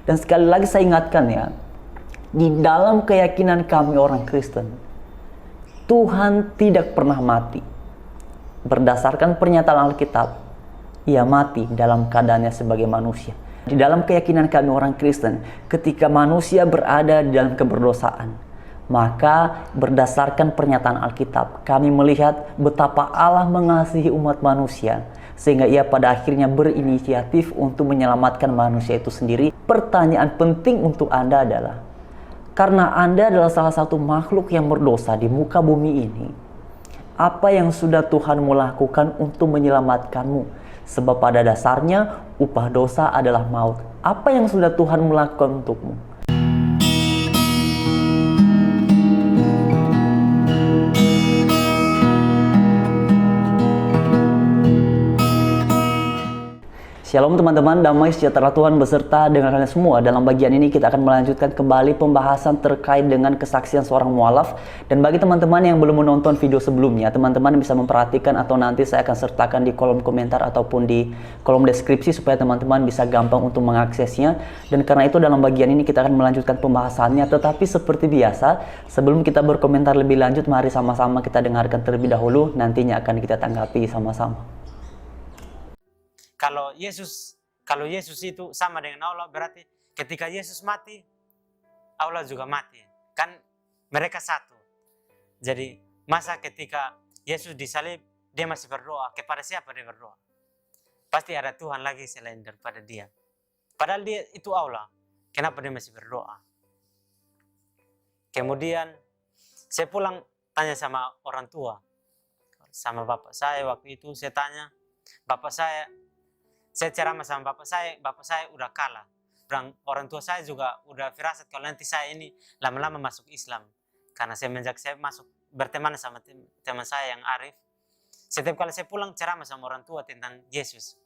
Dan sekali lagi saya ingatkan ya, di dalam keyakinan kami orang Kristen, Tuhan tidak pernah mati. Berdasarkan pernyataan Alkitab, Ia mati dalam keadaannya sebagai manusia. Di dalam keyakinan kami orang Kristen, ketika manusia berada di dalam keberdosaan, maka berdasarkan pernyataan Alkitab, kami melihat betapa Allah mengasihi umat manusia, sehingga Ia pada akhirnya berinisiatif untuk menyelamatkan manusia itu sendiri. Pertanyaan penting untuk Anda adalah, karena Anda adalah salah satu makhluk yang berdosa di muka bumi ini, apa yang sudah Tuhan lakukan untuk menyelamatkanmu? Sebab pada dasarnya upah dosa adalah maut. Apa yang sudah Tuhan melakukan untukmu? Shalom teman-teman, damai sejahtera Tuhan beserta dengan kalian semua. Dalam bagian ini kita akan melanjutkan kembali pembahasan terkait dengan kesaksian seorang mualaf. Dan bagi teman-teman yang belum menonton video sebelumnya, teman-teman bisa memperhatikan atau nanti saya akan sertakan di kolom komentar ataupun di kolom deskripsi supaya teman-teman bisa gampang untuk mengaksesnya. Dan karena itu dalam bagian ini kita akan melanjutkan pembahasannya. Tetapi seperti biasa, sebelum kita berkomentar lebih lanjut, mari sama-sama kita dengarkan terlebih dahulu, nantinya akan kita tanggapi sama-sama. Kalau Yesus itu sama dengan Allah, berarti ketika Yesus mati, Allah juga mati. Kan mereka satu. Jadi masa ketika Yesus disalib, dia masih berdoa. Kepada siapa dia berdoa? Pasti ada Tuhan lagi selain daripada dia. Padahal dia itu Allah. Kenapa dia masih berdoa? Kemudian saya pulang tanya sama orang tua. Sama bapak saya waktu itu saya tanya, saya ceramah sama bapak saya udah kalah. Orang tua saya juga udah firasat kalau nanti saya ini lama-lama masuk Islam. Karena semenjak saya masuk berteman sama teman saya yang Arif, setiap kali saya pulang ceramah sama orang tua tentang Yesus.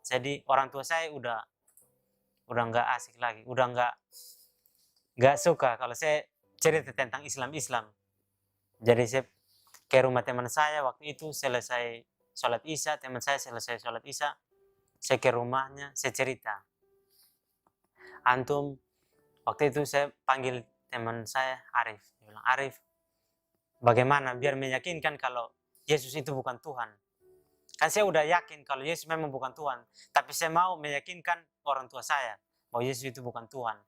Jadi orang tua saya udah nggak asik lagi, udah nggak suka kalau saya cerita tentang Islam. Jadi saya ke rumah teman saya waktu itu selesai sholat Isya, teman saya selesai sholat Isya. Saya ke rumahnya, saya cerita. Antum, waktu itu saya panggil teman saya, Arif. Dia bilang, Arif, bagaimana biar meyakinkan kalau Yesus itu bukan Tuhan? Kan saya udah yakin kalau Yesus memang bukan Tuhan. Tapi saya mau meyakinkan orang tua saya bahwa Yesus itu bukan Tuhan.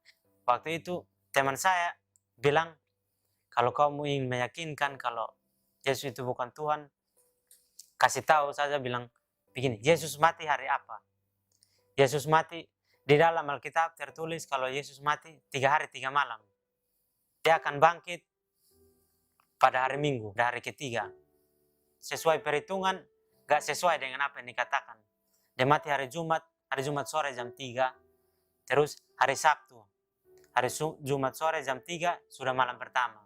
Waktu itu teman saya bilang, kalau kamu ingin meyakinkan kalau Yesus itu bukan Tuhan, kasih tahu saja, bilang, begini, Yesus mati hari apa? Yesus mati, di dalam Alkitab tertulis kalau Yesus mati 3 hari 3 malam. Dia akan bangkit pada hari Minggu, pada hari ketiga. Sesuai perhitungan, gak sesuai dengan apa yang dikatakan. Dia mati hari Jumat sore jam 3. Terus hari Sabtu, Jumat sore jam 3 sudah malam pertama.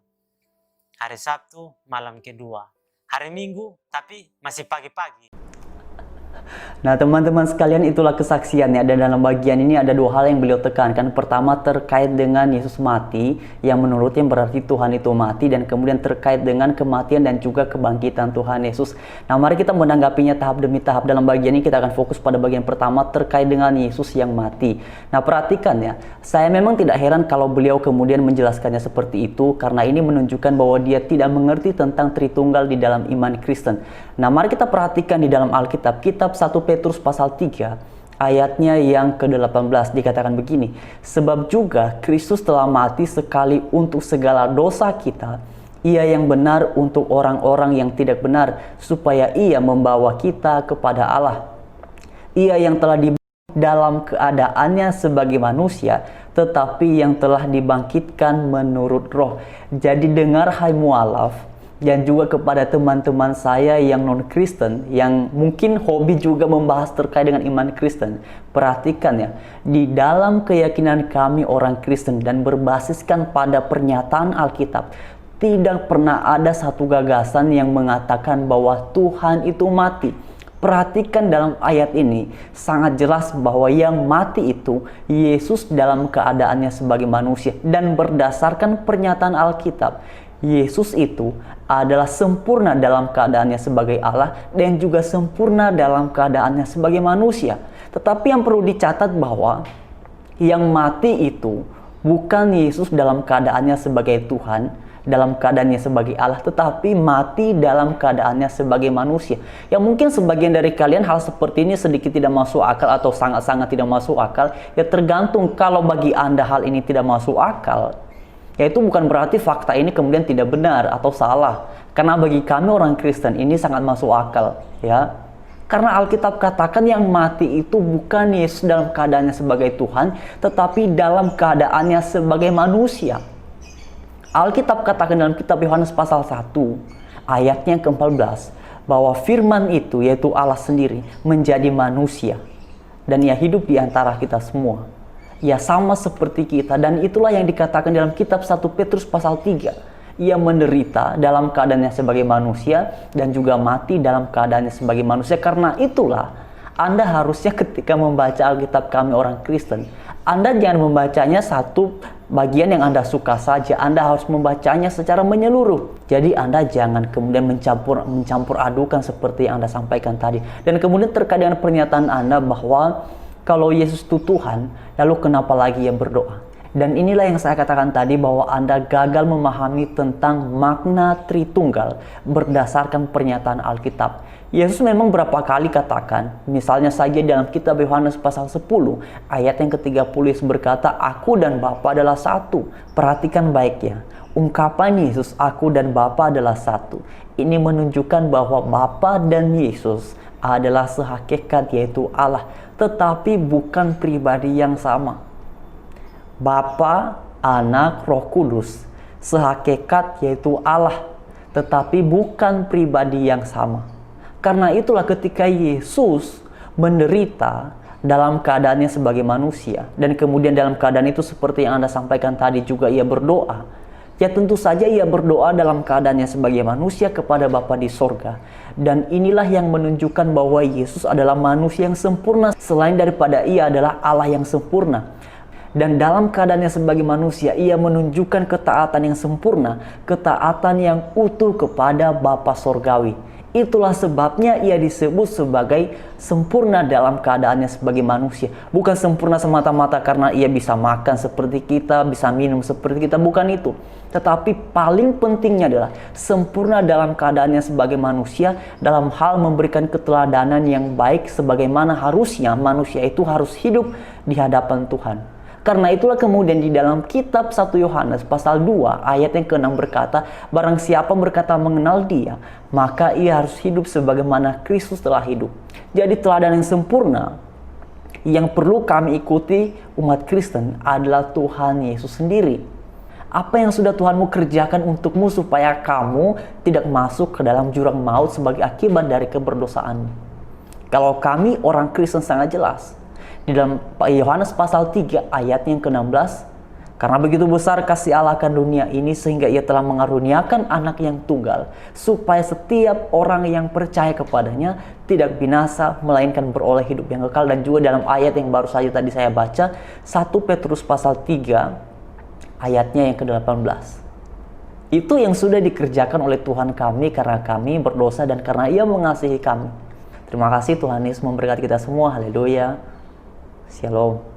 Hari Sabtu malam kedua. Hari Minggu tapi masih pagi-pagi. Nah teman-teman sekalian, itulah kesaksiannya. Dan dalam bagian ini ada 2 hal yang beliau tekankan. Pertama terkait dengan Yesus mati, yang menurutnya berarti Tuhan itu mati. Dan kemudian terkait dengan kematian dan juga kebangkitan Tuhan Yesus. Nah mari kita menanggapinya tahap demi tahap. Dalam bagian ini kita akan fokus pada bagian pertama terkait dengan Yesus yang mati. Nah perhatikan ya, saya memang tidak heran kalau beliau kemudian menjelaskannya seperti itu, karena ini menunjukkan bahwa dia tidak mengerti tentang Tritunggal di dalam iman Kristen. Nah mari kita perhatikan di dalam Alkitab, kitab 1 Petrus pasal 3 ayatnya yang ke-18 dikatakan begini, sebab juga Kristus telah mati sekali untuk segala dosa kita, Ia yang benar untuk orang-orang yang tidak benar, supaya Ia membawa kita kepada Allah. Ia yang telah dalam keadaannya sebagai manusia, tetapi yang telah dibangkitkan menurut roh. Jadi dengar hai mualaf, dan juga kepada teman-teman saya yang non-Kristen, yang mungkin hobi juga membahas terkait dengan iman Kristen. Perhatikan ya, di dalam keyakinan kami orang Kristen dan berbasiskan pada pernyataan Alkitab, tidak pernah ada satu gagasan yang mengatakan bahwa Tuhan itu mati. Perhatikan dalam ayat ini, sangat jelas bahwa yang mati itu Yesus dalam keadaannya sebagai manusia. Dan berdasarkan pernyataan Alkitab, Yesus itu adalah sempurna dalam keadaannya sebagai Allah dan juga sempurna dalam keadaannya sebagai manusia. Tetapi yang perlu dicatat bahwa Yang mati itu bukan Yesus dalam keadaannya sebagai Tuhan, dalam keadaannya sebagai Allah, tetapi mati dalam keadaannya sebagai manusia. Yang mungkin sebagian dari kalian hal seperti ini sedikit tidak masuk akal atau sangat-sangat tidak masuk akal. Ya tergantung, kalau bagi Anda hal ini tidak masuk akal, ya itu bukan berarti fakta ini kemudian tidak benar atau salah. Karena bagi kami orang Kristen ini sangat masuk akal, ya. Karena Alkitab katakan yang mati itu bukan Yesus dalam keadaannya sebagai Tuhan, tetapi dalam keadaannya sebagai manusia. Alkitab katakan dalam kitab Yohanes pasal 1 ayatnya yang ke-14 bahwa firman itu, yaitu Allah sendiri, menjadi manusia dan ia hidup di antara kita semua. Ia sama seperti kita, dan itulah yang dikatakan dalam kitab 1 Petrus pasal 3. Ia menderita dalam keadaannya sebagai manusia dan juga mati dalam keadaannya sebagai manusia. Karena itulah Anda harusnya ketika membaca Alkitab kami orang Kristen, Anda jangan membacanya satu bagian yang Anda suka saja. Anda harus membacanya secara menyeluruh. Jadi Anda jangan kemudian mencampur adukan seperti yang Anda sampaikan tadi. Dan kemudian terkait dengan pernyataan Anda bahwa kalau Yesus itu Tuhan, lalu kenapa lagi yang berdoa? Dan inilah yang saya katakan tadi, bahwa Anda gagal memahami tentang makna Tritunggal berdasarkan pernyataan Alkitab. Yesus memang berapa kali katakan, misalnya saja dalam kitab Yohanes pasal 10 ayat yang ke-30, Yesus berkata, "Aku dan Bapa adalah satu." Perhatikan baik ya, ungkapan Yesus "aku dan Bapa adalah satu" ini menunjukkan bahwa Bapa dan Yesus adalah sehakikat, yaitu Allah, tetapi bukan pribadi yang sama. Bapa, Anak, Roh Kudus sehakikat, yaitu Allah, tetapi bukan pribadi yang sama. Karena itulah ketika Yesus menderita dalam keadaannya sebagai manusia, dan kemudian dalam keadaan itu seperti yang Anda sampaikan tadi juga ia berdoa, ya tentu saja ia berdoa dalam keadaannya sebagai manusia kepada Bapa di sorga. Dan inilah yang menunjukkan bahwa Yesus adalah manusia yang sempurna, selain daripada ia adalah Allah yang sempurna. Dan dalam keadaannya sebagai manusia, ia menunjukkan ketaatan yang sempurna, ketaatan yang utuh kepada Bapa sorgawi. Itulah sebabnya ia disebut sebagai sempurna dalam keadaannya sebagai manusia. Bukan sempurna semata-mata karena ia bisa makan seperti kita, bisa minum seperti kita, bukan itu. Tetapi paling pentingnya adalah sempurna dalam keadaannya sebagai manusia, dalam hal memberikan keteladanan yang baik sebagaimana harusnya manusia itu harus hidup di hadapan Tuhan. Karena itulah kemudian di dalam kitab 1 Yohanes pasal 2 ayat yang ke-6 berkata, "Barang siapa berkata mengenal Dia, maka ia harus hidup sebagaimana Kristus telah hidup." Jadi teladan yang sempurna yang perlu kami ikuti umat Kristen adalah Tuhan Yesus sendiri. Apa yang sudah Tuhanmu kerjakan untukmu supaya kamu tidak masuk ke dalam jurang maut sebagai akibat dari keberdosaanmu. Kalau kami orang Kristen sangat jelas. Di dalam Yohanes pasal 3 ayat yang ke-16, "Karena begitu besar kasih Allah akan dunia ini sehingga ia telah mengaruniakan anak yang tunggal, supaya setiap orang yang percaya kepadanya tidak binasa melainkan beroleh hidup yang kekal." Dan juga dalam ayat yang baru saja tadi saya baca, 1 Petrus pasal 3 ayatnya yang ke-18. Itu yang sudah dikerjakan oleh Tuhan kami karena kami berdosa dan karena Ia mengasihi kami. Terima kasih, Tuhan Yesus memberkati kita semua. Haleluya. Shalom.